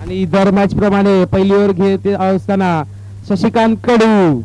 आणि दर मॅच प्रमाणे पहिली ओव्हर घेत असताना शशिकांत कडू.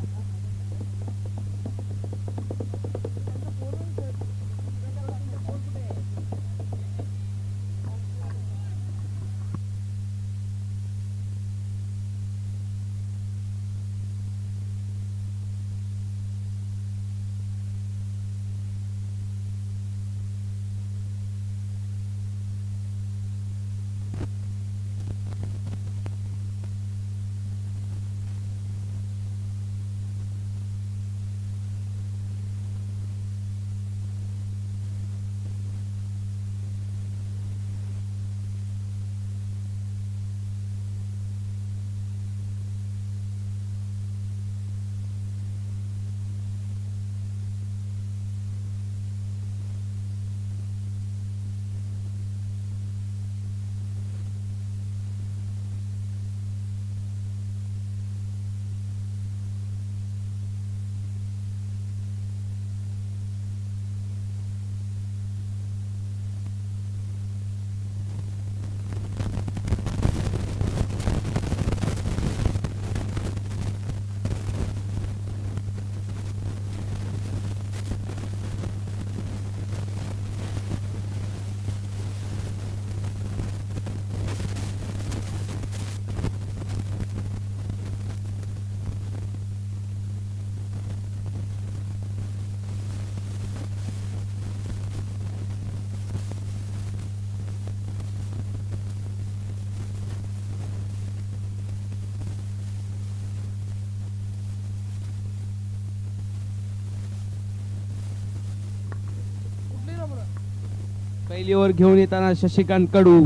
पहिली ओव्हर घेऊन येताना शशिकांत कडू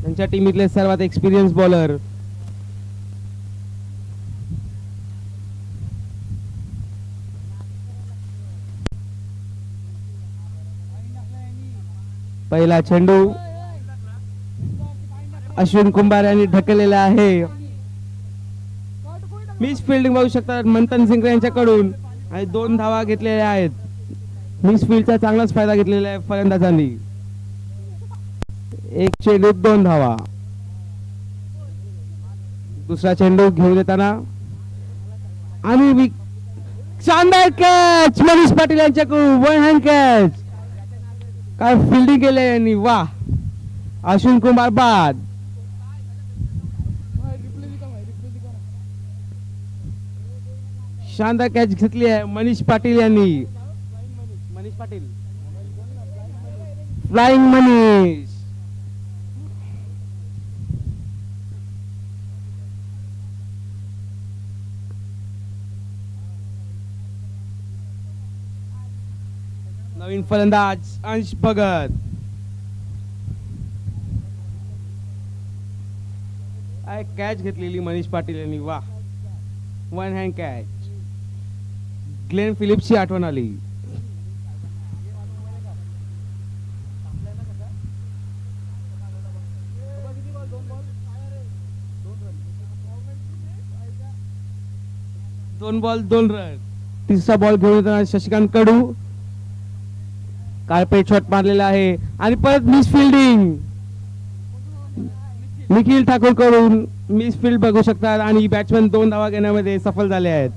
त्यांच्या टीमीतले सर्वात एक्सपिरियन्स बॉलर. पहिला चेंडू अश्विन कुंभार यांनी ढकललेला आहे. मिस फिल्डिंग बघू शकतात मंथन सिंग यांच्याकडून आणि 2 धावा घेतलेल्या आहेत. मिस फील्डचा चांगलाच फायदा घेतलेला आहे फलंदाजांनी. एक चेंडू 2 धावा. दुसरा चेंडू घेऊन येताना आणि शानदार कॅच मनीष पाटील यांच्याकडून 1 हँड कॅच. काय फिल्डिंग केले यांनी, वा. अश्विन कुमार बाद. शानदार कॅच घेतली आहे मनीष पाटील यांनी. मनीष पाटील फ्लाइंग मनीष. नवीन फलंदाज अंश भगत. कॅच घेतलेली मनीष पाटील यांनी, वा. 1 हँड कॅच. ग्लेन फिलिप्सची आठवण आली. दोन बॉल 2 रन. तिसरा बॉल घेऊन येताना शशिकांत कडू कार्पेट शॉट मारलेला आहे आणि परत मिस फिल्डिंग. निखिल ठाकूर कडून मिस फील्ड बघू शकतात आणि बॅट्समन 2 धावा घेण्यामध्ये सफल झाले आहेत.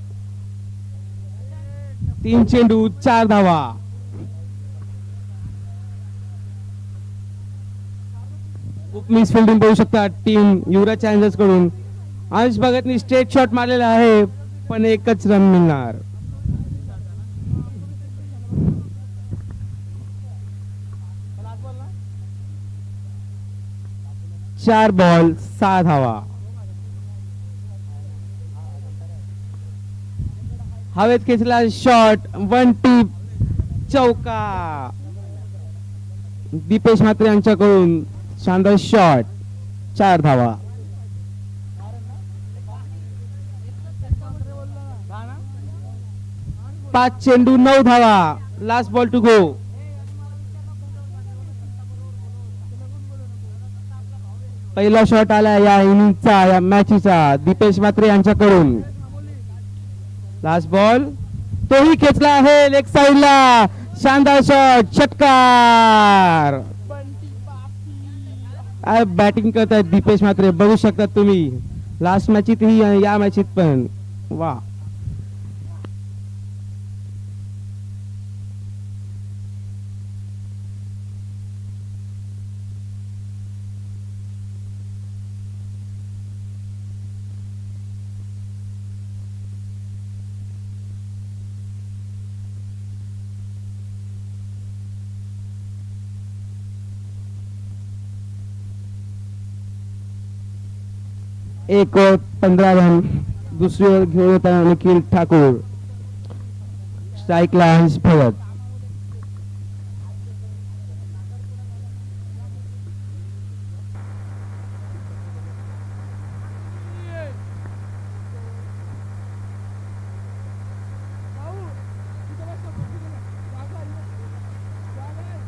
3 चेंडू 4 धावा. खूप मिस फिल्डिंग बघू शकतात टीम युवराज चॅलेंजर्स कडून. अंश भगतनी स्ट्रेट शॉट मारलेला आहे पण एकच रन मिळणार. चार बॉल 6 धावा. हवेत खेचला शॉट, 1 टीप चौका. दीपेश म्हात्रे यांच्याकडून शानदार शॉट, 4 धावा. 5 चेंडू 9 धावा. Last ball to go. पहिला शॉट आला या इनिंगचा, या मॅचचा दीपेश म्हात्रे यांच्याकडून. लास्ट बॉल तोही खेचला आहे लेग साइडला. शानदार शॉट, षटकार. बॅटिंग करतायत दीपेश म्हात्रे, बघू शकता तुम्ही. लास्ट मॅचीत ही या मॅचीत पण. वा. एक ओव्हर 15 रन. दुसरी ओव्हर घेऊन येताना निखिल ठाकूर. स्ट्राईकला हंस भगत.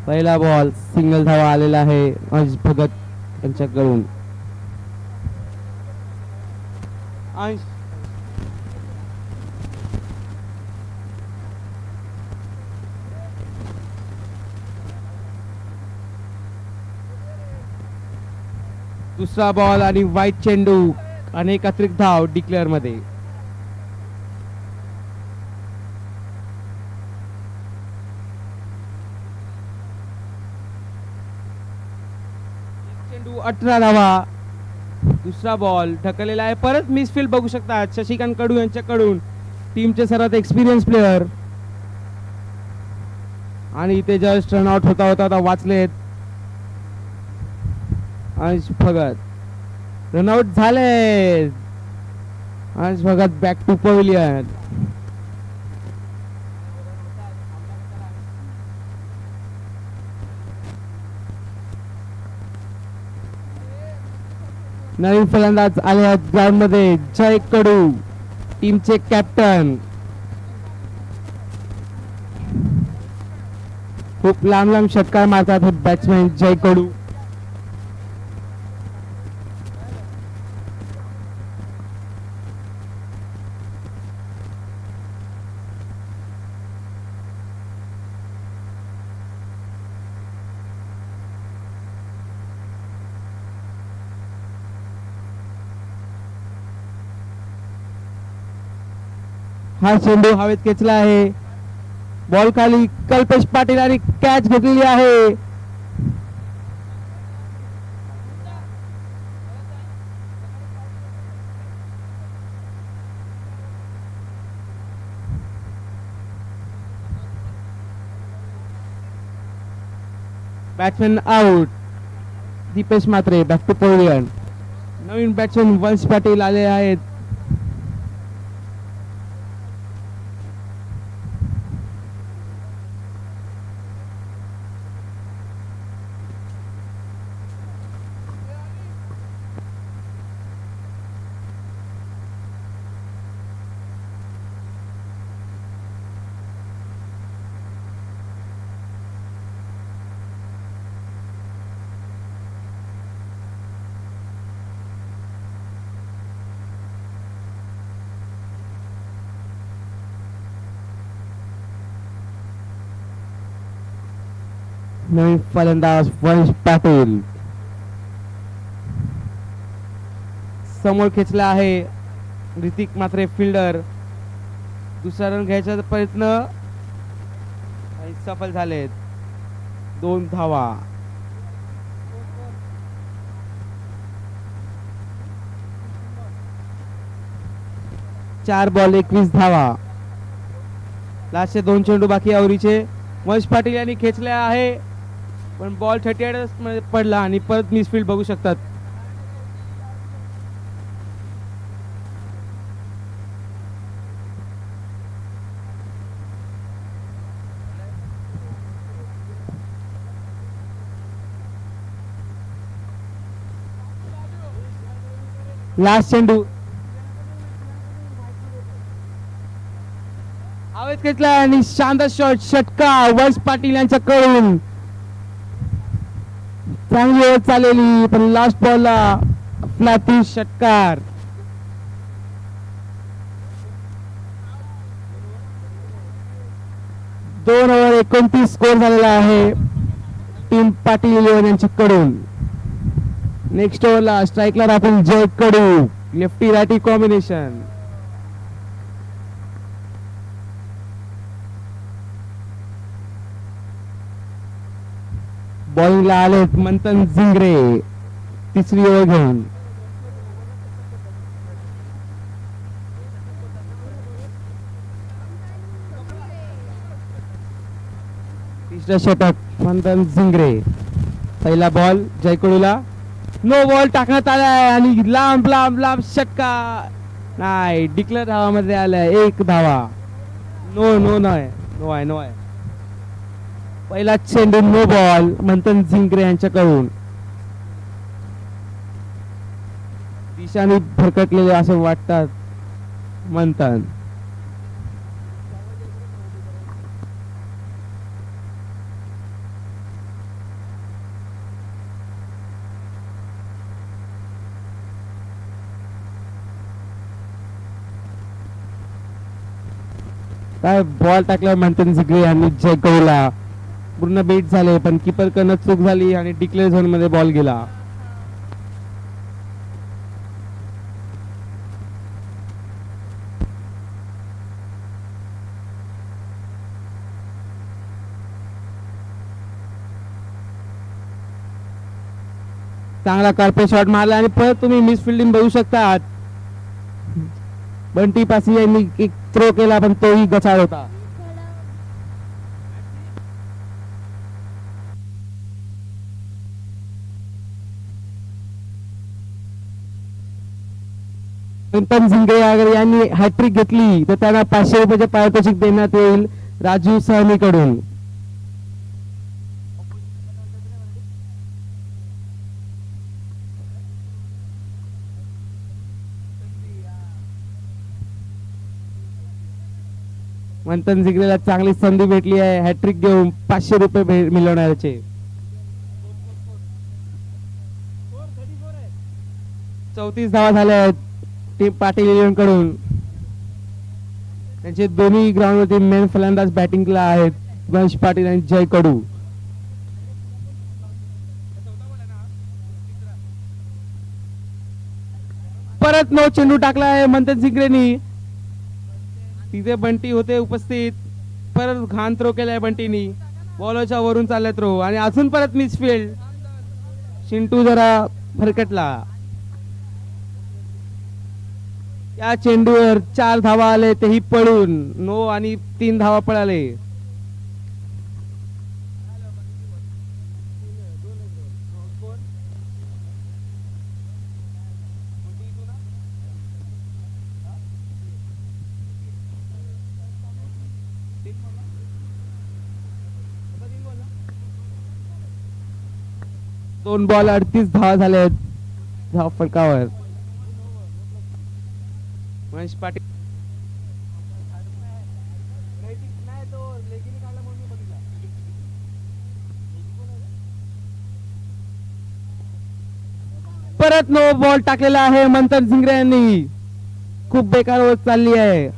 पहिला बॉल सिंगल धावा आलेला आहे हंस भगत यांच्याकडून. अंश दुसरा बॉल आणि वाईट चेंडू आणि एक अतिरिक्त धाव डिक्लेअर मध्ये. चेंडू 18 धावा. दुसरा बॉल ढकललेला आहे. परत मिसफील्ड बघू शकता शशिकांत कडू यांच्याकडून, टीमचे सर्वात एक्सपिरियन्स प्लेअर. आणि इथे जस्ट रनआउट होता होता वाचलेत अंश भगत. रनआउट झाले. अंश भगत बॅक टू पवेलियन. नवीन फलंदाज आले आहेत ग्राउंड मध्ये. जय कडू टीमचे कॅप्टन. खूप लांब लांब षटकार मारतात हे बॅट्समॅन जय कडू. हा चेंडू हवेत खेचला आहे. बॉल खाली कल्पेश पाटील आणि कॅच घेतलेली आहे. Batsman out. Deepesh Mhatre back to pavilion. नवीन बॅट्समॅन वंश पाटील आले आहेत. नवीन फलंदाज वंश पाटील. समोर खेचला आहे ऋतिक म्हात्रे फिल्डर. दुसरा रन घ्यायचा प्रयत्न सफल झालेत. 2 धावा. चार बॉल 21 धावा. लास्टचे 2 चेंडू बाकी आवरीचे. वंश पाटील यांनी खेचले आहे पण बॉल 38 मध्ये पडला आणि परत मिसफील्ड बघू शकतात. लास्ट चेंडू हवेत घेतला आणि शानदार शॉट षटकार वंश पाटील यांच्याकडून. चांगली वेळ चाललेली पण लास्ट बॉलला फ्लॅटी षटकार. दोन ओव्हर 29 स्कोर झालेला आहे टीम पाटील यांच्याकडून. नेक्स्ट ओव्हरला स्ट्राईकला राहतील Jay Kadu. Lefty righty combination. बॉलिंगला आलेत मंथन झिंगरे तिसरी ओव्हर घेऊन. तिसरं षटक मंथन झिंगरे. पहिला बॉल जयकडूला नो बॉल टाकण्यात आलाय आणि लांब लांब लांब षटका नाही. डिक्लेअर धावामध्ये आलाय 1 धावा. नो नो नाही नो आहे नो आहे. पहिला चेंडू नो बॉल मंथन झिंगरे यांच्याकडून. दिशाने भरकटलेले असं वाटतात मंथन. काय बॉल टाकला मंथन झिंगरे यांनी जयकडूला. पूर्ण बीट झाले पण किपर कडनं चूक झाली आणि डिक्लेअर झोन मध्ये बॉल गेला. चांगला कार्पेट शॉट मारला आणि परत तुम्ही मिस फिल्डिंग बघू शकता. बंटी पासी यांनी एक थ्रो केला पण तोही गचाळ होता. मंथन झिंगरे अगर यांनी हॅट्रिक घेतली तर त्यांना 500 रुपयाचे पारितोषिक देण्यात येईल राजू सहनीकडून. मंथन झिंगरेला चांगली संधी भेटली आहे हॅट्रिक घेऊन 500 रुपये मिळवण्याचे. 34 धावा झाल्या आहेत टीम पाटील इलेव्हन कडून. त्यांचे दोन्ही ग्राउंड वरती मेन फलंदाज बॅटिंगला आहेत वंश पाटील आणि जय कडू. परत नो चेंडू टाकला आहे मंथन झिंगरेनी. तिथे बंटी होते उपस्थित. परत घाण थ्रो केलाय बंटीनी. बॉलरच्या वरून चाललाय थ्रो आणि अजून परत मिसफिल्ड. चिंटू जरा भरकटला. या चेंडूवर 4 धावा आले तेही पळून. नो आणि 3 धावा पळाले. दोन बॉल 38 धावा झाले धाव फलकावर. वंश पाटील परत नो बॉल टाकलेला आहे मंथन झिंगरे यांनी. खूप बेकार होत चालली आहे.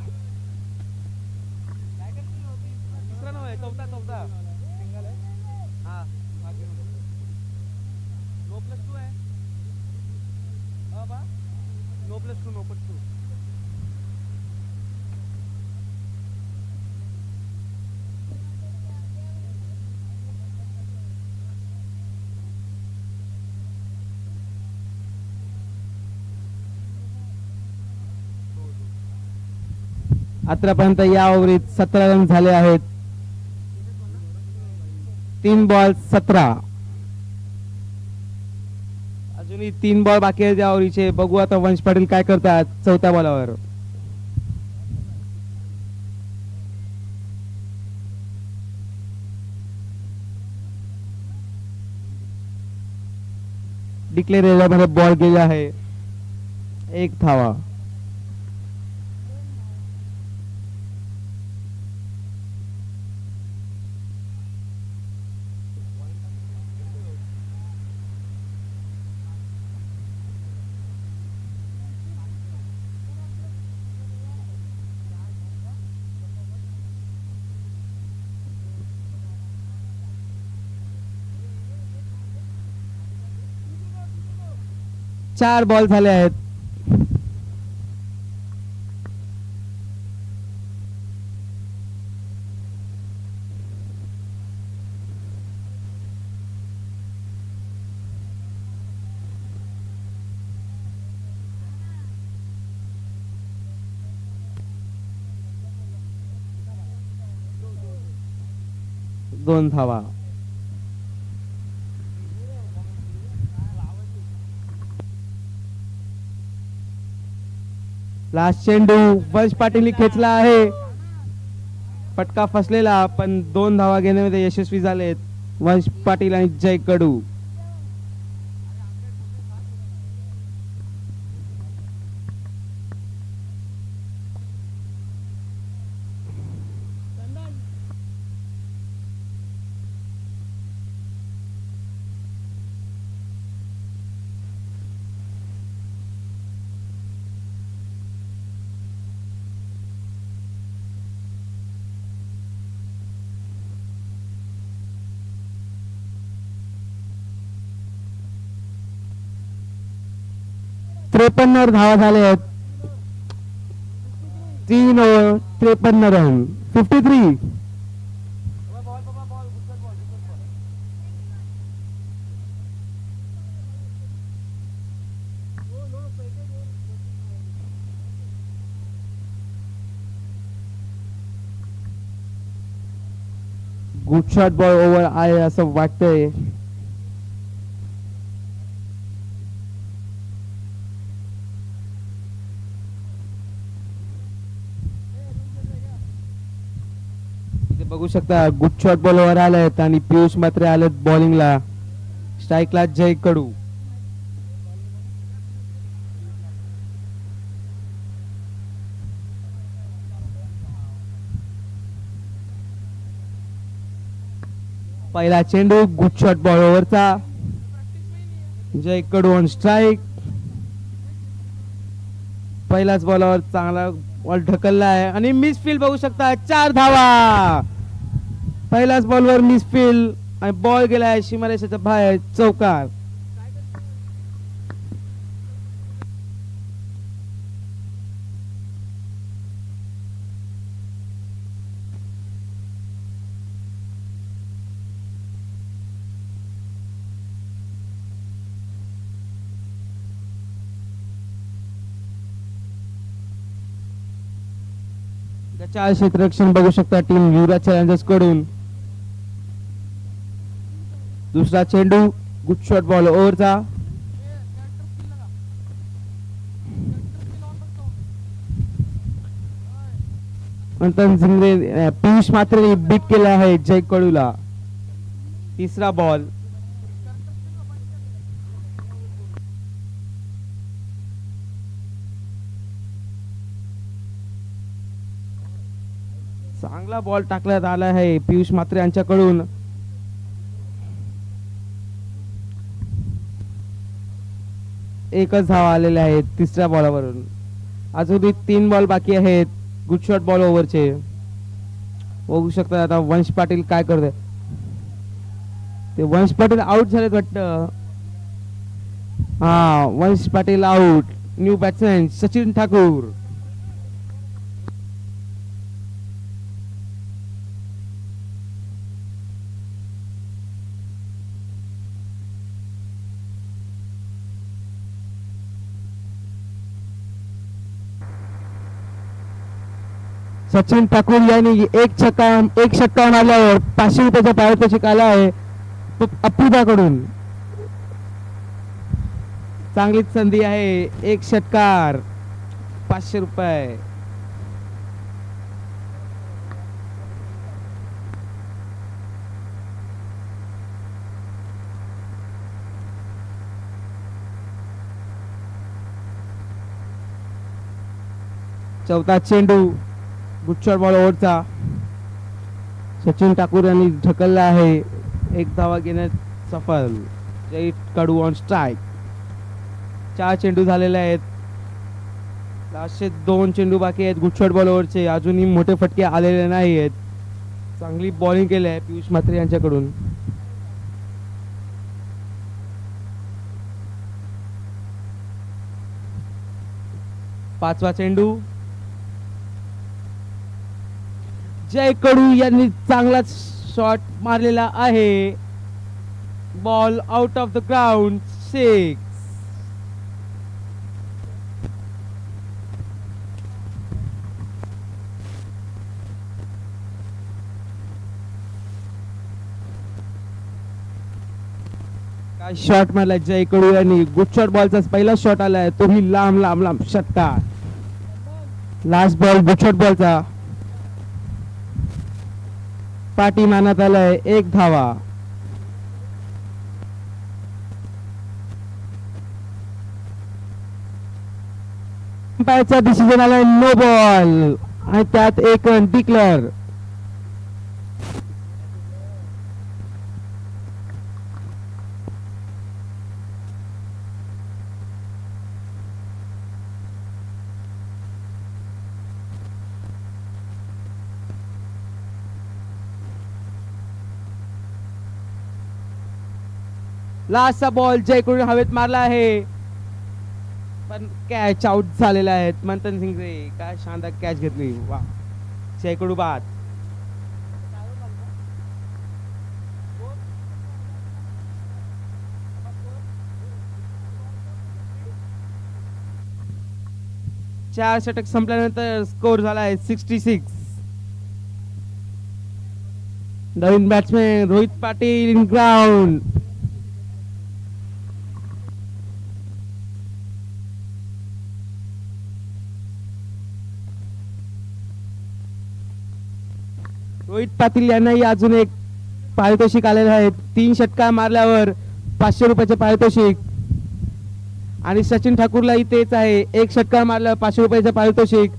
आतापर्यंत या ओव्हरीत 17 रन झाले आहेत. 3 बॉल 17. अजूनही 3 बॉल बाकी आहेत या ओव्हरीचे. बघू आता वंश पाटील काय करतात चौथ्या बॉलावर. डिक्लेअर एरियामध्ये बॉल गेला आहे 1 धावा. 4 बॉल झाले आहेत. दोन धावा. लास्ट चेंडू वंश पाटील खेचला आहे. फटका फसलेला पण 2 धावा घेण्यामध्ये यशस्वी झालेत वंश पाटील आणि जय कडू. त्रेपन्न धावा झाले आहेत. 3 over 53 run. 53. Good shot ball over आहे असं वाटतंय. बघू शकता गुड शॉट बॉलवर आलेत आणि पियुष मात्रे आलेत बॉलिंगला. स्ट्राईकला जय कडू. पहिला चेंडू गुड शॉट बॉलवरचा. Jay Kadu on strike. पहिलाच बॉलवर चांगला बॉल ढकलला आहे आणि मिस फील्ड बघू शकता. 4 धावा. पहिल्याच बॉलवर मिस फील्ड आणि बॉल गेलाय सीमारेषेच्या बाहेर. चौकार. चार क्षेत्ररक्षण बघू शकता टीम युवराज चॅलेंजर्स कडून. दुसरा चेंडू गुड शॉट बॉल ओव्हरचा. नंतर जिंगरे पियुष मात्रे बीट केला आहे जय कडूला. तिसरा बॉल. चांगला बॉल टाकण्यात आला आहे पियुष मात्रे यांच्याकडून. एकच धावा आलेले आहेत तिसऱ्या बॉलवरून. अजूनही 3 बॉल बाकी आहेत गुड शॉट बॉल ओव्हरचे. बघू शकता आता वंश पाटील काय करते. ते वंश पाटील आउट झालेत वाटतं. हा वंश Patil out. New batsman Sachin Thakur. Sachin Thakur यांनी एक षटका मारल्यावर 500 रुपयाचा पारितोषिक आला आहे अप्रिदाकडून. चांगलीच संधी आहे. एक षटकार 500 रुपये. चौथा चेंडू गुड शॉट बॉल ओव्हरचा. सचिन ठाकूर यांनी ढकलला आहे. एक धावा घेण्यात सफल. जय कडू ऑन स्ट्राईक. 4 चेंडू झालेले आहेत. लास्टचे 2 चेंडू बाकी आहेत गुड शॉट बॉल ओव्हरचे. अजूनही मोठे फटके आलेले नाही आहेत. चांगली बॉलिंग केली आहे पियुष मात्रे यांच्याकडून. पाचवा चेंडू. जय कडू यांनी चांगलाच शॉट मारलेला आहे. Ball out of the ground. 6. काय शॉट मारलाय जय कडू यांनी. Good shot. बॉलचा पहिला शॉट आलाय तोही लांब लांब लांब षटकार. लास्ट बॉल गुड शॉट बॉलचा. पाठी मानत आलाय 1 धावा. अंपायरचा डिसिजन आलाय नो बॉल आणि त्यात 1 रन डिक्लेअर. लास्टचा बॉल जयकडून हवेत मारला आहे पण कॅच आउट झालेला आहे. मंथन सिंग रे काय शानदार कॅच घेतली. वा. जयकडू बाद. चार षटक संपल्यानंतर स्कोर झाला आहे 66. नवीन batsman Rohit Patil in ground. Rohit Patil यांनाही अजून एक पारितोषिक आलेलं आहे. 3 षटकार मारल्यावर 500 रुपयाचे पारितोषिक. आणि सचिन ठाकूरलाही तेच आहे. 1 षटकार मारल्यावर 500 रुपयाचे पारितोषिक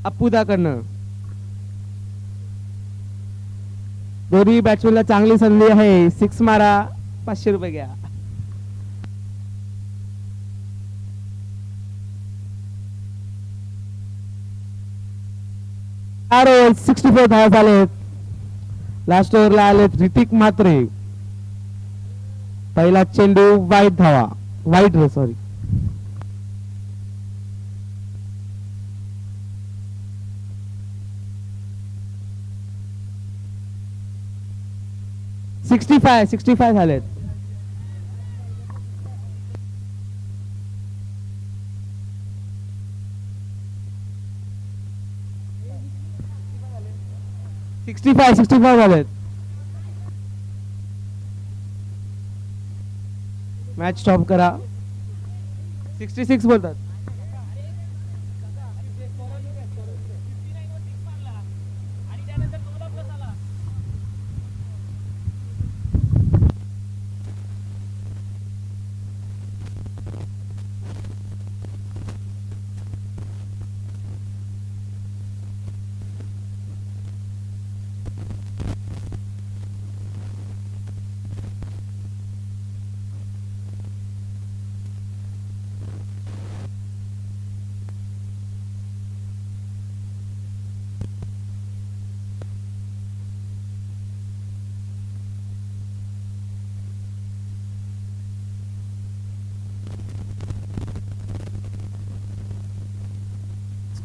अप्पुदाकडनं. दोन्ही बॅट्समॅनला चांगली संधी आहे. 6 मारा 500 रुपये घ्या. अरे 64 धावा झालेत. लास्ट ओव्हरला आलेत ऋतिक म्हात्रे. पहिला चेंडू वाईट धावा. वाईट रे सॉरी. सिक्स्टी फाय झालेत. सिक्स्टी फाय झालेत. मॅच स्टॉप करा. 66 बोलतात.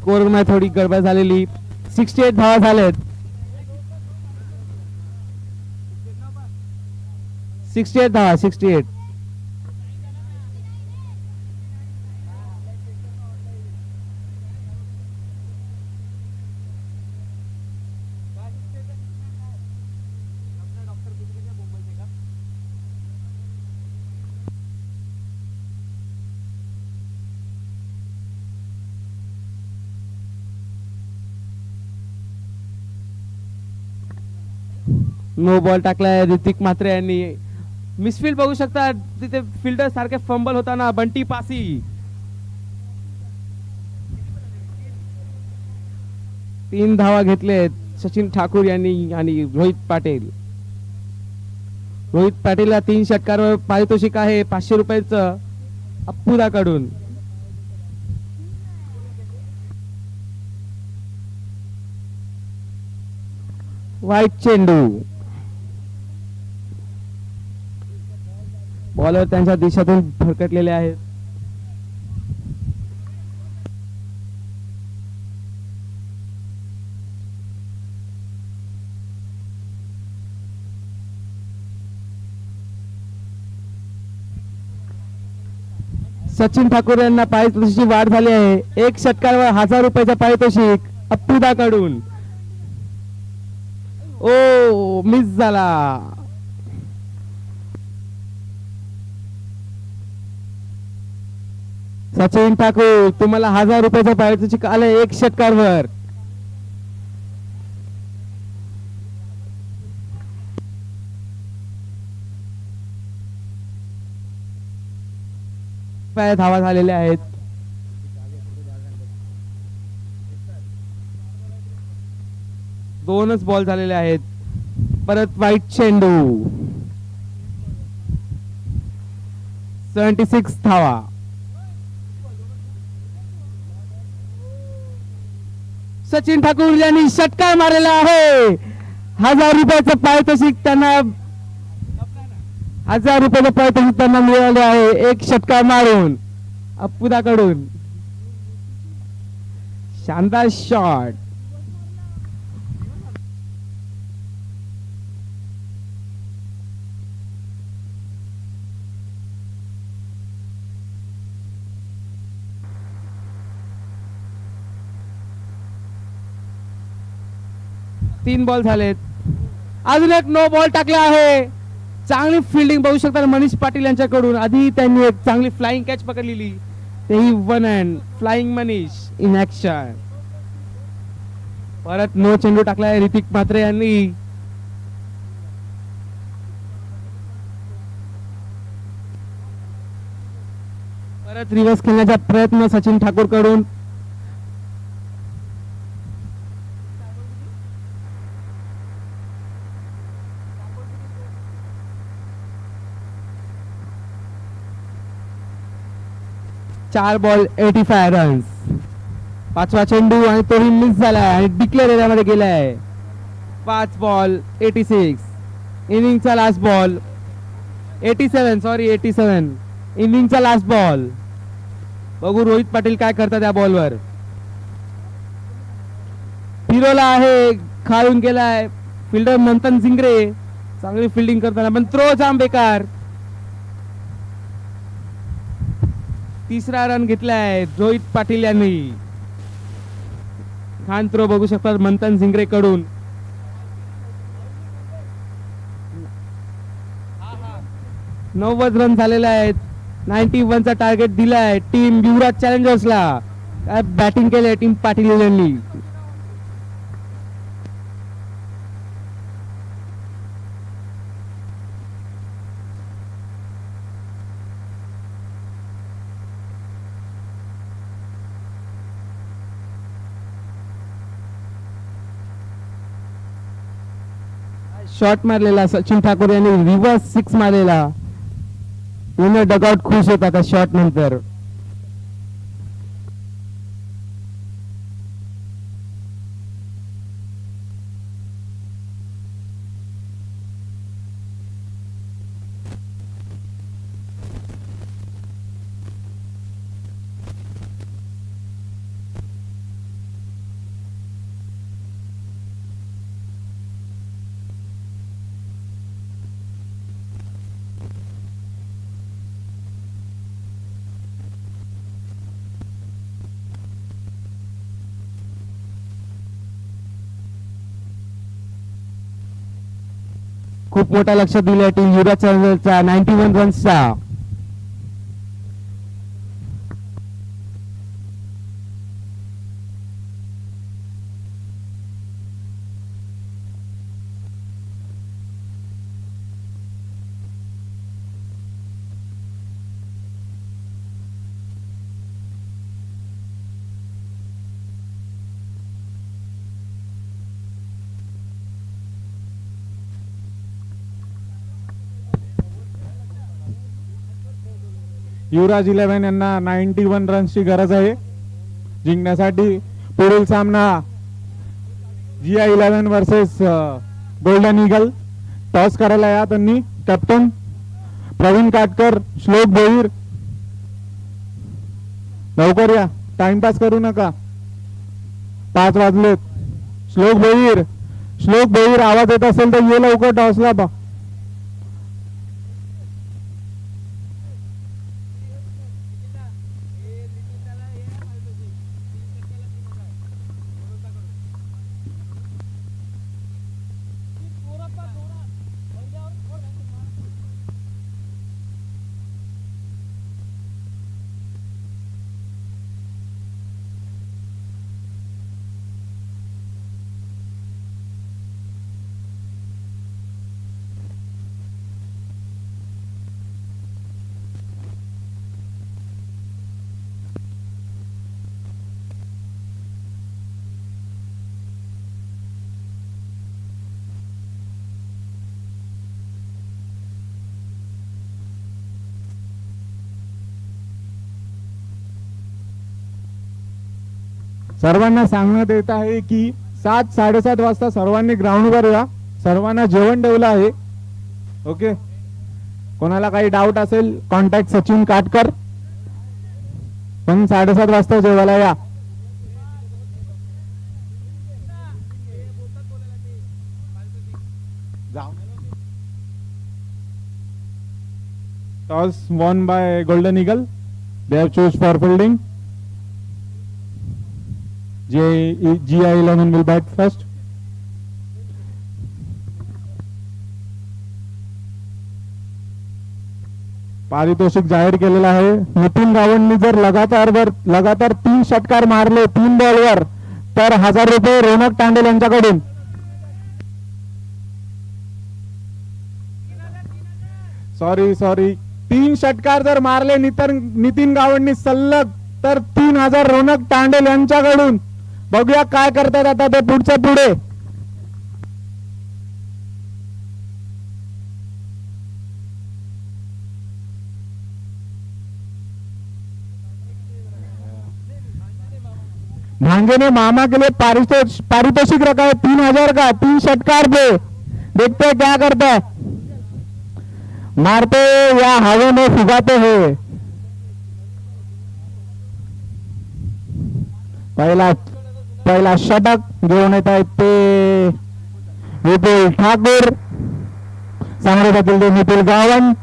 स्कोर मध्ये थोडी गडबड झालेली. 68 धावा झालेत. 68 धावा. 68. नो बॉल टाकलाय ऋतिक म्हात्रे यांनी. मिसफील्ड बघू शकता तिथे फिल्डर सारखे फंबल होताना बंटी पासी. तीन धावा घेतलेत सचिन ठाकूर यांनी आणि रोहित पाटील. रोहित पाटीलला 3 षटकारावर पारितोषिक आहे 500 रुपयाचं अप्पुदाकडून. वाईट चेंडू. बॉलर त्यांच्या दिशेतून भरकटलेले आहेत. सचिन ठाकूर यांना पारितोषिकाची वाढ झाली आहे. एक षटकावर 1000 रुपयाचा पारितोषिक अप्पुदाकडून. ओ मिस झाला. सचिन ठाकूर तुम्हाला 1000 रुपयाचा पारितोषिक आले एक षटकावर. धावा झालेल्या आहेत. दोनच बॉल झालेले आहेत. परत वाईट चेंडू. 76 धावा. सचिन ठाकूर यांनी षटकार मारलेला आहे. 1000 रुपयाचं पारितोषिक त्यांना 1000 रुपयाचं पारितोषिक त्यांना मिळाले आहे एक षटकार मारून अप्पुदाकडून. शानदार शॉट. तीन बॉल झालेत. अजून एक नो बॉल टाकला आहे. चांगली फिल्डिंग बघू शकता मनीष पाटील यांच्याकडून. आधी त्यांनी एक चांगली फ्लाइंग कॅच पकडलेली, तेही one hand flying Manish in action. परत नो चेंडू टाकलाय ऋतिक म्हात्रे यांनी. परत रिव्हर्स खेळण्याचा प्रयत्न सचिन ठाकूर कडून. चार बॉल 85 रन्स. पाचवा चेंडू आणि तोही मिस झालाय आणि डिक्लेअर एरियामध्ये गेलाय. 5 बॉल 86. इनिंगचा लास्ट बॉल 87 इनिंगचा लास्ट बॉल. बघू रोहित पाटील काय करतात या बॉलवर. फिरवला आहे, खाळून गेलाय फिल्डर मंथन झिंगरे. चांगली फिल्डिंग करताना पण थ्रो जाम बेकार. तिसरा रन घेतलाय रोहित पाटील यांनी. खान थ्रो बघू शकतात मंथन झिंगरे कडून. रन झालेले आहेत. 91 चा टार्गेट दिलाय टीम युवराज चॅलेंजर्सला. काय बॅटिंग केलंय टीम पाटील यांनी. शॉट मारलेला सचिन ठाकूर यांनी रिव्हर्स 6 मारलेला. पूर्ण डगआउट खुश होता त्या शॉट नंतर. खूप मोठा लक्ष दिलंय टीम युवराज चॅलेंजर्सचा 91 रन्सचा. युवराज 11 यांना 91 रन्सची गरज आहे जिंकण्यासाठी. पुढील सामना GI11 versus golden eagle. Toss करायला या त्यांनी. कॅप्टन प्रवीण काटकर, श्लोक भोईर, लवकर या, टाइमपास करू नका. 5 वाजलेत. श्लोक भोईर आवाज येत असेल तर ये लवकर टॉसला. बा सर्वांना सांगण्यात येत आहे की 7-7:30 वाजता सर्वांनी ग्राउंडवर या. सर्वांना जेवण ठेवलं आहे. ओके, कोणाला काही डाऊट असेल कॉन्टॅक्ट सचिन काटकर. पण 7:30 वाजता जेवायला या. Toss won by Golden Eagle. They have choose for fielding. GI11 will bat first. पारितोषिक जाहीर केलेलं आहे. नितीन गावंडनी जर लगातार 3 षटकार मारले 3 बॉलवर तर 1000 रुपये रोनक तांडेल यांच्याकडून. सॉरी 3 षटकार जर मारले नितीन गावंडनी सलग तर 3000 रोनक तांडेल यांच्याकडून. बघूया काय करतात आता ते पुढच्या पुढे. भांगे ने मामा के लिए पारितोषिक रखा है 3000 का. 3 षटकार पे देखते हैं क्या करता है. मारते या हवा में फुगाते हैं. पहिला षटक घेऊन येत आहेत ते विपुल ठाकूर. सामोरे जातील ते नितीन गावंड.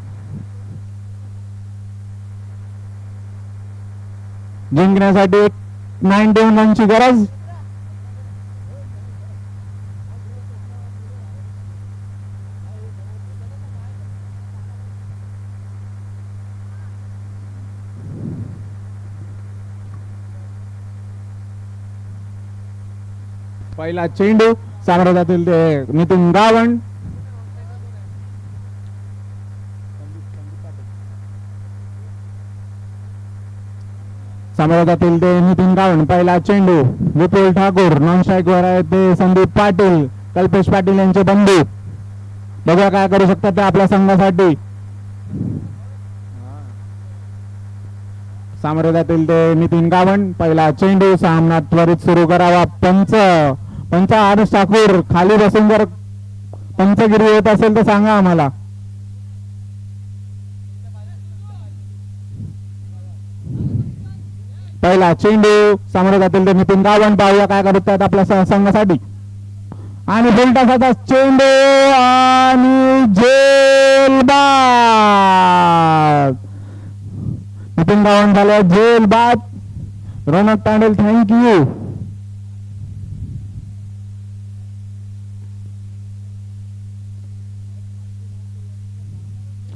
जिंकण्यासाठी 91 रनची गरज. पहिला चेंडू सामोरे जातील ते नितीन गावंड. सामोरे जातील ते नितीन गावंड. पहिला चेंडू विपुल ठाकूर. नॉन स्ट्राईक वर आहे ते संदीप पाटील, कल्पेश पाटील यांचे बंधू. बघा काय करू शकतात ते आपल्या संघासाठी. सामोरे जातील ते नितीन गावंड. पहिला चेंडू सामना त्वरित सुरू करावा. पंच आरुष ठाकूर खाली बसून जर पंचगिरी येत असेल तर सांगा आम्हाला. पहिला चेंडू सामोरे जातील ते नितीन गावंड. पाहूया काय करतात आपल्या संघासाठी. आणि फुलटाचा चेंडू आणि झेलबाद. नितीन गावंड झाले झेलबाद. रोनक तांडेल थँक्यू.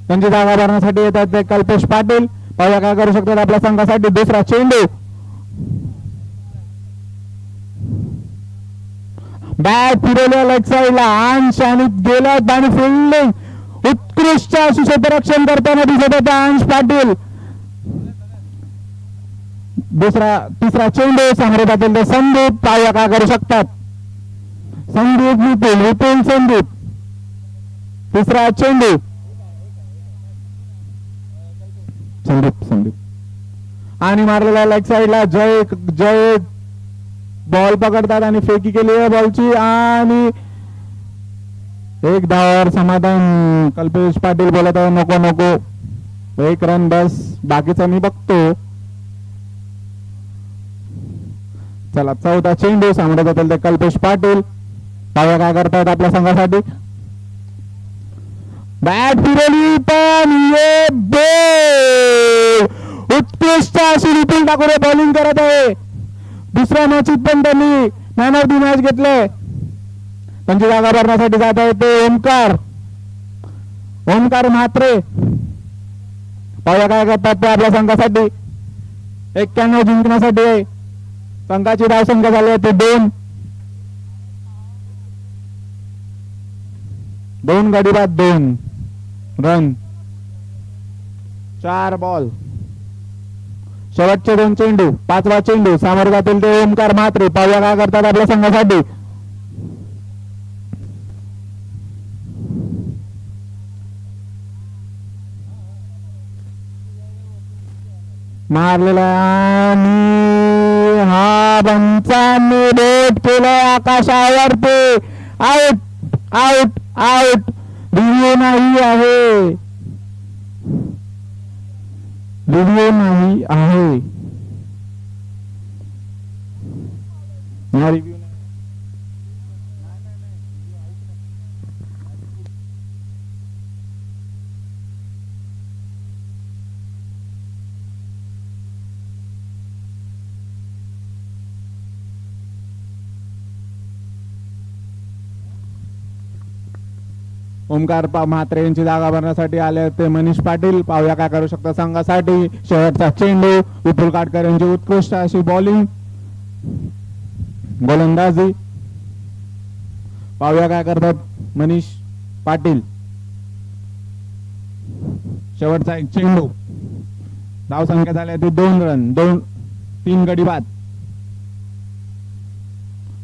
त्यांची जागा भरण्यासाठी येतात ते कल्पेश पाटील. पाहूया काय करू शकतात आपल्या संघासाठी. दुसरा चेंडू बॅट फिरवल्या लेग साईडला. अंश आणि गेल्यात आणि फिल्डिंग उत्कृष्ट अशी क्षेत्ररक्षण करताना दिसत होता अंश पाटील. तिसरा चेंडू सामोरे जातील ते संदीप. पाहूया काय करू शकतात संदीप. विपुल संदीप. तिसरा चेंडू संदीप आणि मारलेला लेग साईडला. जय बॉल पकडतात आणि फेकी केली आहे बॉलची आणि 1 धावावर समाधान. कल्पेश पाटील बोलत आहे नको 1 रन बस, बाकीचं मी बघतो. चला चौथा चेंडू सामोरे जातील ते कल्पेश पाटील. पाहूया काय करतायत आपल्या संघासाठी. बॅट फिरवली पण उत्कृष्ट अशी विपुल ठाकूर बॉलिंग करत आहे. दुसऱ्या मॅचीत पण त्यांनी मॅन ऑफ द मॅच घेतले. त्यांची जागा भरण्यासाठी जात आहे ते ओमकार म्हात्रे. पाहूया काय करतात ते आपल्या संघासाठी. 91 जिंकण्यासाठी संघाची धावसंख्या झाली आहे ते 2 गडी बाद 2 रन 4 बॉल. शेवटचे 2 चेंडू. 5वा चेंडू सामोरे जातील ते ओमकार म्हात्रे. पाहूया काय करतात आपल्या संघासाठी. मारलेला आणि हा पंचांनी बोट केलंय आकाशावरती. Out out out. रिव्ह्यू नाही आहे, रिव्ह्यू नाही आहे. रिव्ह्यू ओमकार म्हात्रे यांची जागा भरण्यासाठी आले होते मनीष पाटील. पाहूया काय करू शकता संघासाठी. शेवटचा चेंडू. विपुल काटकर यांची उत्कृष्ट अशी बॉलिंग, गोलंदाजी. पाहूया काय करतात मनीष पाटील. शेवटचा एक चेंडू. धाव संख्या झाली ती 2 रन, 3 गडी बाद.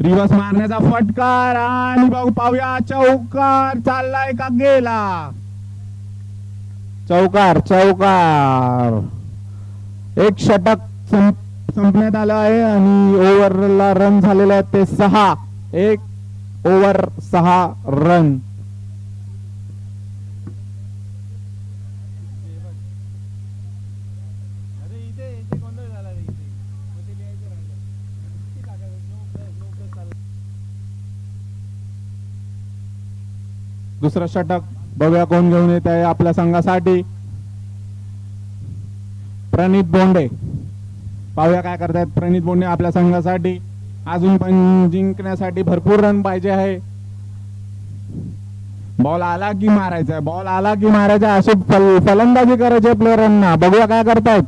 रिवर्स मारण्याचा फटकार आणि पाहूया चौकार चाललाय का गेला. चौकार चौकार. एक षटक संपण्यात आलं आहे आणि ओव्हरला रन झालेले आहेत ते 6. 1 ओव्हर 6 रन. दुसरं षटक बघूया कोण घेऊन येत आहे आपल्या संघासाठी. प्रणित बोंडे. पाहूया काय करतायत प्रणित बोंडे आपल्या संघासाठी. अजून पण जिंकण्यासाठी भरपूर रन पाहिजे आहे. बॉल आला की मारायचा, बॉल आला की मारायचा अशी फलंदाजी करायची प्लेयरांना. बघूया काय करतायत.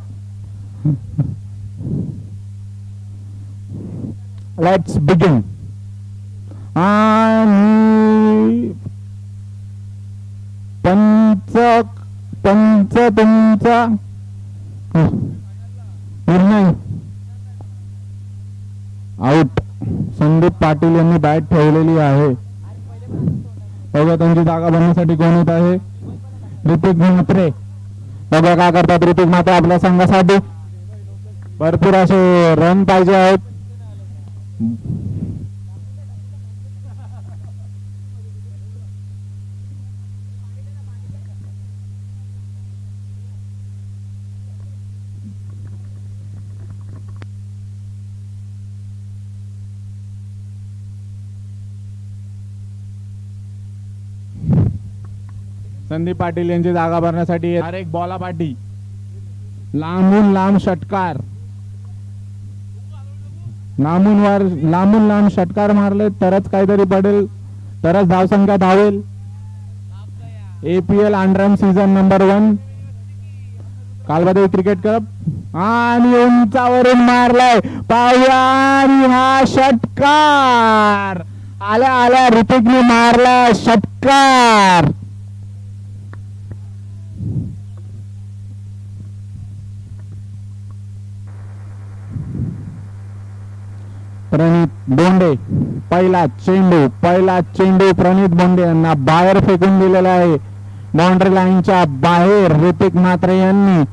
Let's begin. आणि पंच तुमचा निर्णय. आउट. संदीप पाटील यांनी बॅट ठेवलेली आहे. बघा त्यांची जागा बनवण्यासाठी कोण येत आहे. ऋतिक म्हात्रे. बघा काय करतात ऋतिक म्हात्रे आपल्या संघासाठी. भरपूर असे रन पाहिजे आहेत. संदीप पाटील यांची जागा भरण्यासाठी एक बॉलापाटी. लांबून लांब षटकार. लांबून लांब षटकार मारले तरच काहीतरी पडेल, तरच धावसंख्या धावेल. APL under season number 1 Kalbadevi cricket cup. आणि उंचावरून मारलाय पाहूया. आणि हा षटकार आल्या आल्या ऋतिकने मारला षटकार. प्रणित बोंडे. पहिला चेंडू प्रणित बोंडे यांना बाहेर फेकून दिलेला आहे. बाउंड्री लाईनच्या बाहेर ऋतिक म्हात्रे यांनी.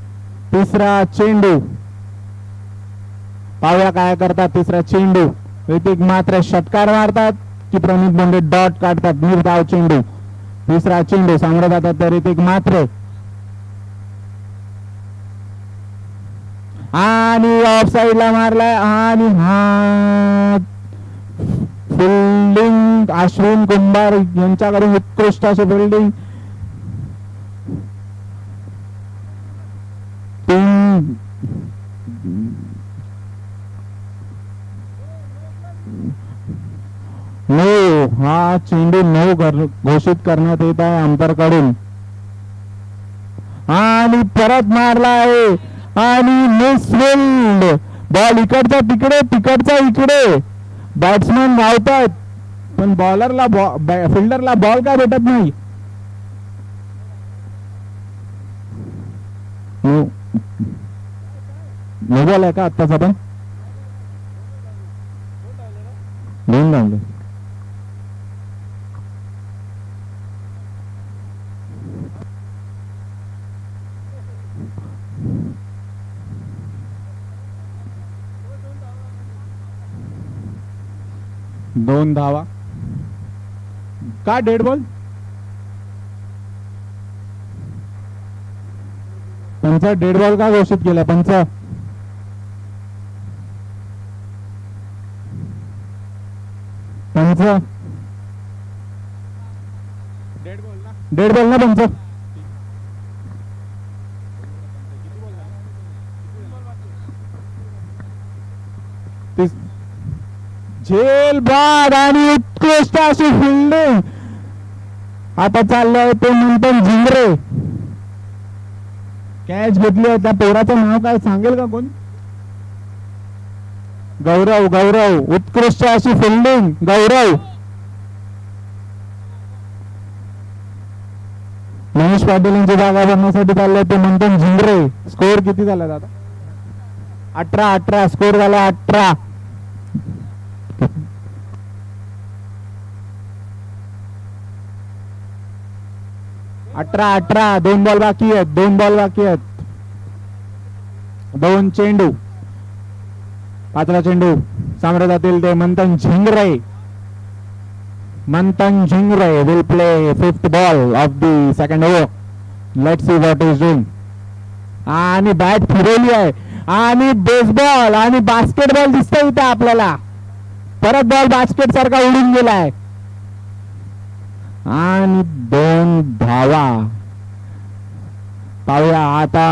तिसरा चेंडू. पाहूया काय करतात. तिसरा चेंडू. ऋतिक म्हात्रे षटकार मारतात की प्रणित बोंडे डॉट काढतात. निर्धाव चेंडू. तिसरा चेंडू सांगण्यात जातात तर ऋतिक म्हात्रे. आणि ऑफ साइडला मारलाय. आणि हा फिल्डिंग अश्विन कुंभार यांच्याकडून उत्कृष्ट अशी फिल्डिंग. 9 हा चेंडू 9 घोषित करण्यात येत आहे अंपायर कडून. आणि परत मारला आहे आणि मिसफिल्ड. बॉल इकडचा तिकडे तिकडचा इकडे. बॅट्समन धावतात पण बॉलरला फिल्डरला बॉल का भेटत नाही. नो बॉल आहे का आत्ताचा पण. 2 धावले. 2 धावा. का डेड बॉल? पंच डेड बॉल का घोषित केला पंच? पंच डेड बॉल ना पंच? झेल बाद आणि उत्कृष्ट अशी फिल्डिंग. आता चाललंय ते नंतर झिंगरे. कॅच घेतली आहे. त्या पोराचं नाव काय सांगेल का कोण? गौरव. गौरव उत्कृष्ट अशी फिल्डिंग. गौरव. महेश पाटील यांची जागा भरण्यासाठी चाललंय ते मंथन झिंगरे. स्कोर किती झाला दादा? 18 स्कोर झाला 18. 18. 2 बॉल बाकी आहेत. 2 बॉल बाकी आहेत. 2 चेंडू. 5वा चेंडू साम्राज्यातील ते मंथन झिंगरे. मंथन झिंगरे will play 5th ball of the second over. Let's see what is doing. आणि बॅट फिरवली आहे आणि बेसबॉल आणि बास्केटबॉल दिसतंय इथे आपल्याला. परत बॉल बास्केट सारखा उडून गेलाय आणि 2 धावा. पाहूया आता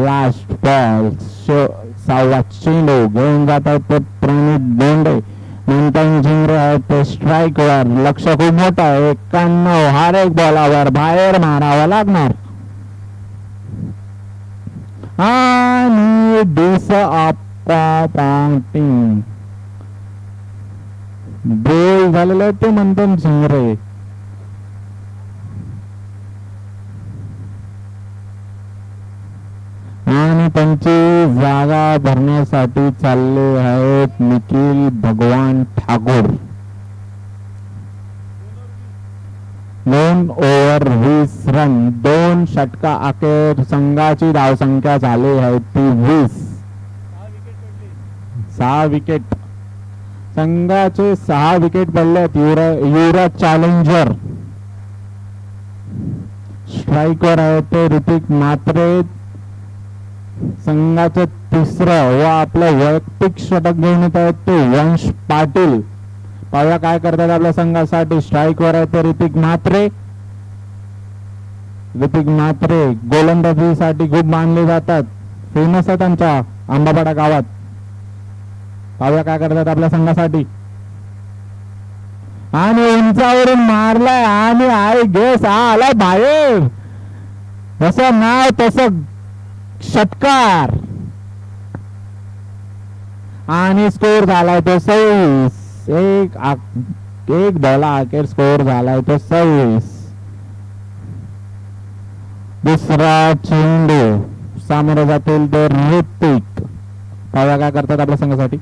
लास्ट बॉल. 6वा चेंडू घेऊन जातात ते प्रणित बोंडे. मंथन झिंगरे आहे ते स्ट्राईक वर. लक्ष खूप मोठं आहे. 91 हर एक बॉलावर बाहेर मारावं लागणार. आणि बोल झालेलं ते मंथन झिंगरे. आणि त्यांची जागा भरण्यासाठी चालले आहेत निखिल भगवान ठाकूर. 2 over 20 run. 2 षटका अखेर संघाची धावसंख्या झाली आहे ती 20. 6 विकेट. संघाचे 6 विकेट पडलेत. युवराज चॅलेंजर स्ट्राईकवर आहे ते ऋतिक म्हात्रे. संघाचं 3रं व आपलं वैयक्तिक षटक घेऊन येत आहेत ते वंश पाटील. पाहूया काय करतात आपल्या संघासाठी. स्ट्राईकवर आहे ते ऋतिक म्हात्रे. ऋतिक म्हात्रे गोलंदाजीसाठी खूप मानले जातात. फेमस आहे त्यांच्या आंबापाडा गावात. पाहूया काय करतात आपल्या संघासाठी. आणि उंचावरून मारलाय आणि आय गेस आला बाहेर. जसं नाव तसं षटकार. आणि स्कोर झालाय तो 26. एक बॉला अखेर स्कोर झालाय तो 26. दुसरा चेंडू सामोरं जातील ते ऋतिक. पाहूया काय करतात आपल्या संघासाठी.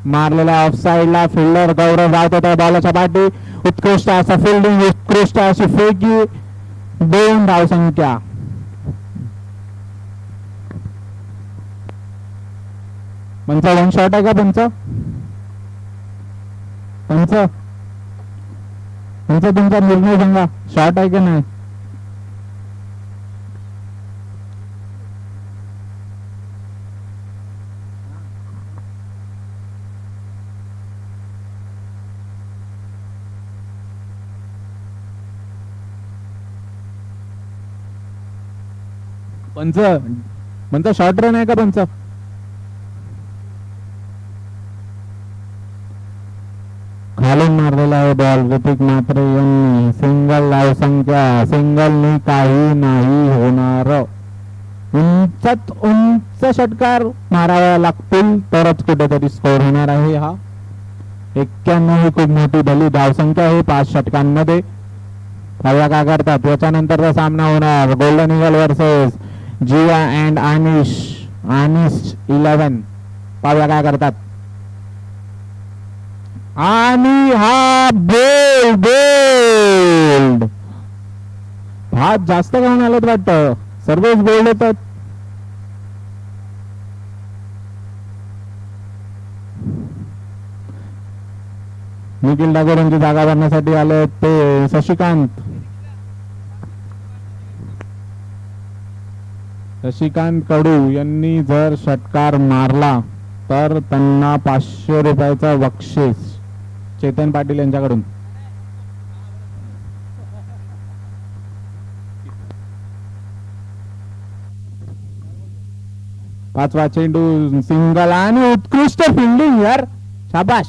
मारलेल्या ऑफ साइडला फिल्डर गौरव जात होता बॉलाच्या पाठी. उत्कृष्ट असा फिल्डिंग. उत्कृष्ट अशी फेकी. 2 धावसंख्या. पंच 1 शॉट आहे का पंच? पंच तुमचा निर्णय सांगा. शॉट आहे की नाही? पंच शॉर्ट रन आहे का पंच? खालून मारलेला आहे बॉल. ऋतिक म्हात्रे यांनी. सिंगल धावसंख्या. सिंगलनी काही नाही होणार. उंचात उंच षटकार माराव्या लागतील तरच कुठेतरी स्कोर होणार आहे. हा 91 ही खूप मोठी भली धावसंख्या आहे 5 षटकांमध्ये. पाहूया काय करतात. याच्यानंतरचा सामना होणार golden eagle versus Jiya and Anish 11. पाहूया काय करतात. आणि हा बोल्ड. हात जास्त घालून आलेत वाटतं. सर्वच बोल्ड येतात. निखिल डागोर यांची जागा भरण्यासाठी आले ते शशिकांत. शशिकांत कडू यांनी जर षटकार मारला तर त्यांना 500 रुपयाचं बक्षीस चेतन पाटील यांच्याकडून. पाचवा चेंडू सिंगल आणि उत्कृष्ट फिल्डिंग यार, शाबाश.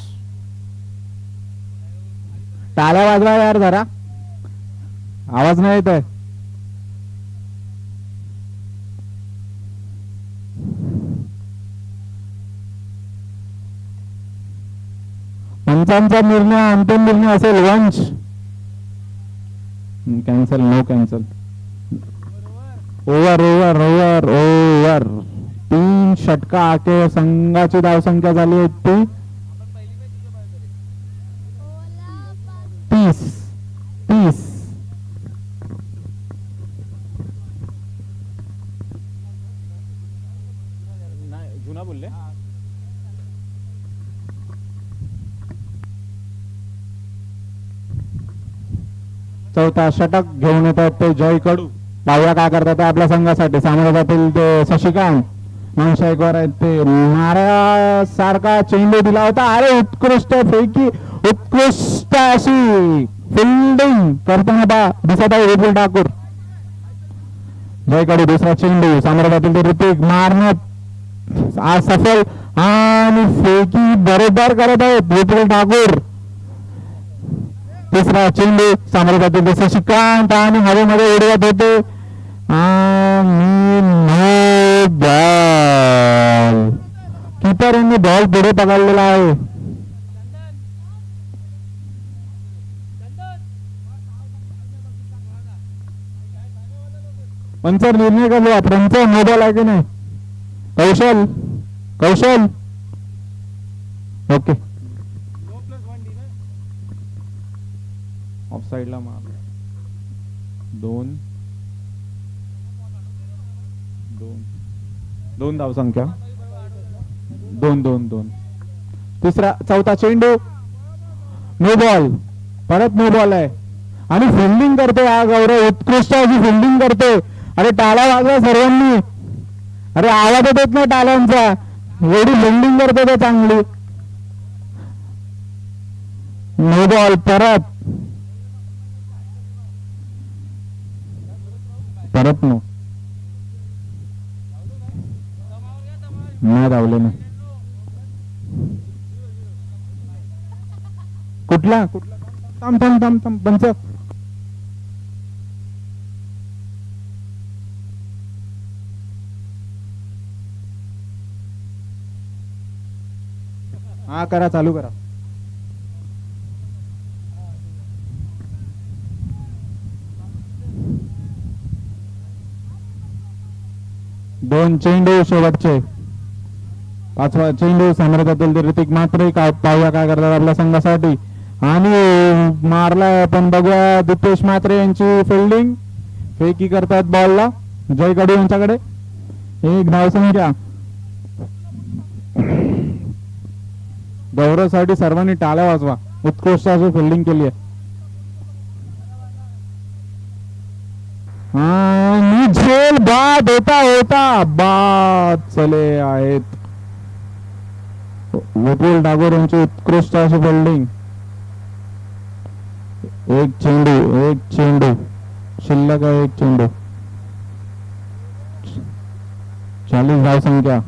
टाळ्या वाजवा यार जरा, आवाज नाही येत आहे. पंचांचा निर्णय अंतिम निर्णय असेल. Vansh cancel, no cancel. Over over over over. 3 षटका आके संघाची धावसंख्या झाली आहे ती 30. जुना बोलले. चौथा षटक घेऊन येतात ते जय कडू. पाहूया काय करतात आपल्या संघासाठी. सामोरे जातील ते शशिकांत. माणसाईकवर आहेत ते. माऱ्यासारखा चेंडू दिला होता. अरे उत्कृष्ट फेकी, उत्कृष्ट अशी फिल्डिंग करताना दिसत आहे विपुल ठाकूर. जय कडू दुसरा चेंडू. सामोरे जातील ते ऋतिक. मारण्यात आज सफल आणि फेकी बरोबर करत आहेत विपुल ठाकूर. तिसरा चेंडू. सामोरे जातील ते शशिकांत आणि हवेमध्ये उडवत होते आणि नो बॉल. कीपर यांनी बॉल पुढे पकडलेला आहे. पंचर निर्णय का बुवा, पंच नो बॉल आहे की नाही. कौशल कौशल ओके. ऑफ साइडला मार. 2 धाव संख्या. 2. तिसरा चौथा चेंडू. No ball. परत नो बॉल आहे आणि फिल्डिंग करते हा गौरव. उत्कृष्ट अशी फिल्डिंग करते. अरे टाळ्या वाजवा सर्वांनी. अरे आवाज येत नाही टाळ्यांचा. एवढी फिल्डिंग करते ते चांगली. No ball. परत नो. नाही धावले ना. कुठला थांब पंच. हा करा, चालू करा. दोन चेंडू शेवटचे. पाचवा चेंडू. सामोरे जातील ते ऋतिक म्हात्रे. पाहूया काय करतात आपल्या संघासाठी. आणि मारलाय पण बघूया दीपेश म्हात्रे यांची फिल्डिंग. फेकी करतात बॉलला जय कडू यांच्याकडे. 1 धाव संख्या. गौरवसाठी सर्वांनी टाळ्या वाजवा. उत्कृष्ट अशी फिल्डिंग केली आहे. आणि झेल बाद होता बाद चले आहेत विपुल ठाकूर यांची उत्कृष्ट अशी फिल्डिंग. 1 चेंडू शिल्लक आहे. 1 चेंडू. 40 धाव संख्या.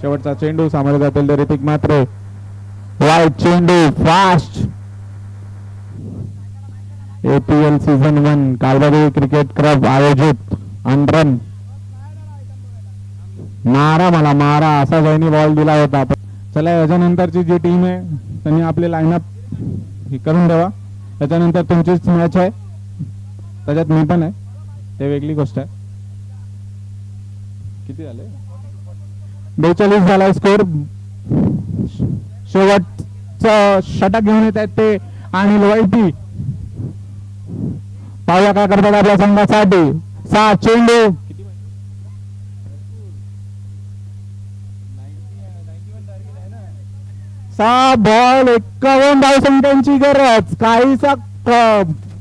शेवटचा चेंडू. सामोरे जातील ऋतिक म्हात्रे. वाईट चेंडू. Fast. APL season 1 Kalbari cricket club आयोजित अनरन. मारा असा जयनी बॉल दिला होता. चला याच्यानंतरची जी टीम आहे त्यांनी आपले लाईनअप करून द्यावा. त्याच्यानंतर तुमचीच मॅच आहे. त्याच्यात मी पण आहे. ते वेगळी गोष्ट आहे. किती झाले. 42 झाला स्कोर. शेवटचं षटक घेऊन येत आहेत ते आणि लोयटी. पाहूया काय करतात आपल्या संघासाठी. 6 चेंडू. सहा बॉल 51 धावसंख्यांची गरज. काहीसा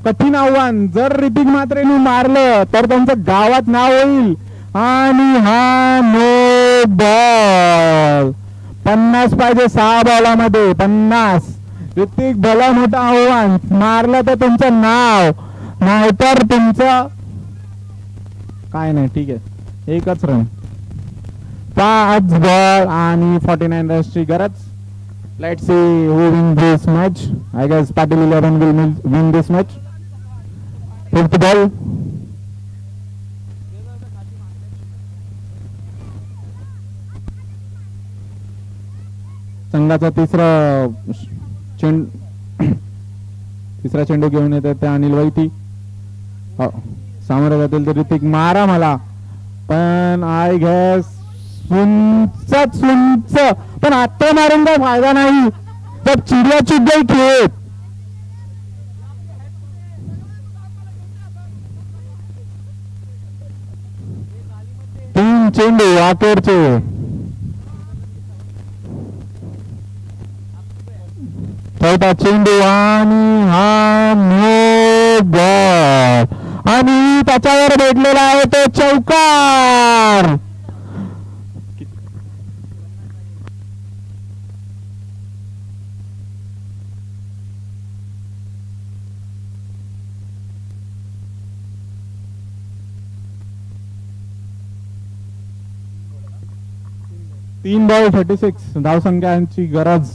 कठीण आव्हान. जर ऋतिक म्हात्रेने मारलं तर त्यांचं गावात नाव होईल. आणि हा नो बॉल. 50 पाहिजे 6 बॉलामध्ये 50. ऋतिक भला मोठा आव्हान. मारलं तर तुमचं नाव, नाहीतर तुमचं काय नाही. ठीक आहे, एकच रन. 5 बॉल आणि 49 रन्सची गरज. Let's see who win this match. I guess Patil 11 will win this match. 5th ball. संघाचा तिसरा चेंडू घेऊन येतात ते अनिल वैती. सामोरे जातील तर ऋतिक. मारा मला, पण आय गॅस सुंच पण आता मारून काय फायदा नाही. जब चिडिया चुक गई खेत. तीन चेंडू अखेरचे. चौथा चेंडू आणि हा नो बॉल. आणि त्याच्यावर भेटलेला आहे तो चौकार. तीन बॉल 36 धावसंख्यांची गरज.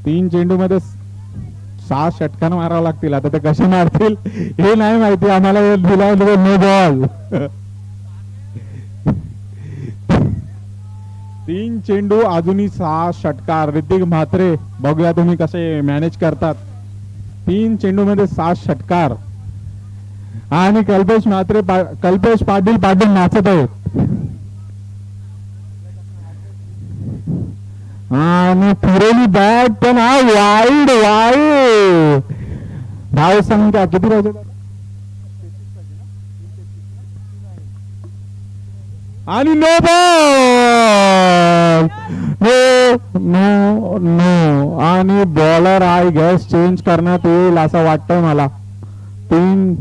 3 चेंडू मध्ये 6 षटकांना मारावं लागतील. आता ते कसे मारतील हे नाही माहिती आम्हाला. दिला नो बॉल. 3 चेंडू अजूनही 6 षटकार. ऋतिक म्हात्रे बघूया तुम्ही कसे मॅनेज करतात. 3 चेंडू मध्ये 7 षटकार. आणि कल्पेश पाटील नाचत आहेत. आणि फिरवली बॅट पण हा वाईड. धावसंख्या किती पाहिजे. आणि नो बॉल. नो. आणि बॉलर आय गॅस चेंज करण्यात येईल असं वाटतंय मला. 3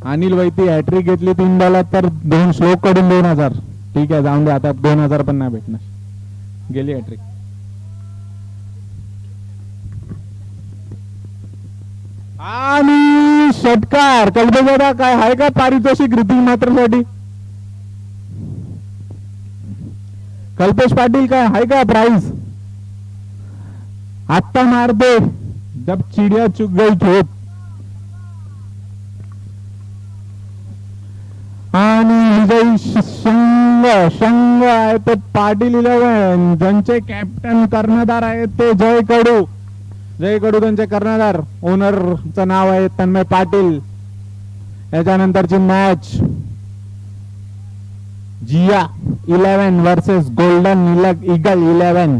अनिल वैती हॅट्रिक घेतली 3 बॉलात तर 2 श्लोक कडून 2000. ठीक आहे, जाऊन दे आता. 2000 पण नाही भेटणार. गेली हॅट्रिक. आणि षटकार. कल्पेश काय आहे का पारितोषिक ऋतिक म्हात्रेसाठी. कल्पेश पाटील काय आहे का प्राइस. आत्ता मारते जब चिडिया चुक गई खेत. आणि विजयी संघ आहे ते पाटील 11. ज्यांचे कॅप्टन कर्णधार आहेत ते जय कडू त्यांचे कर्णधार. ओनरचं नाव आहे तन्मय पाटील. याच्यानंतरची मॅच जिया 11 वर्सेस गोल्डन ईगल 11.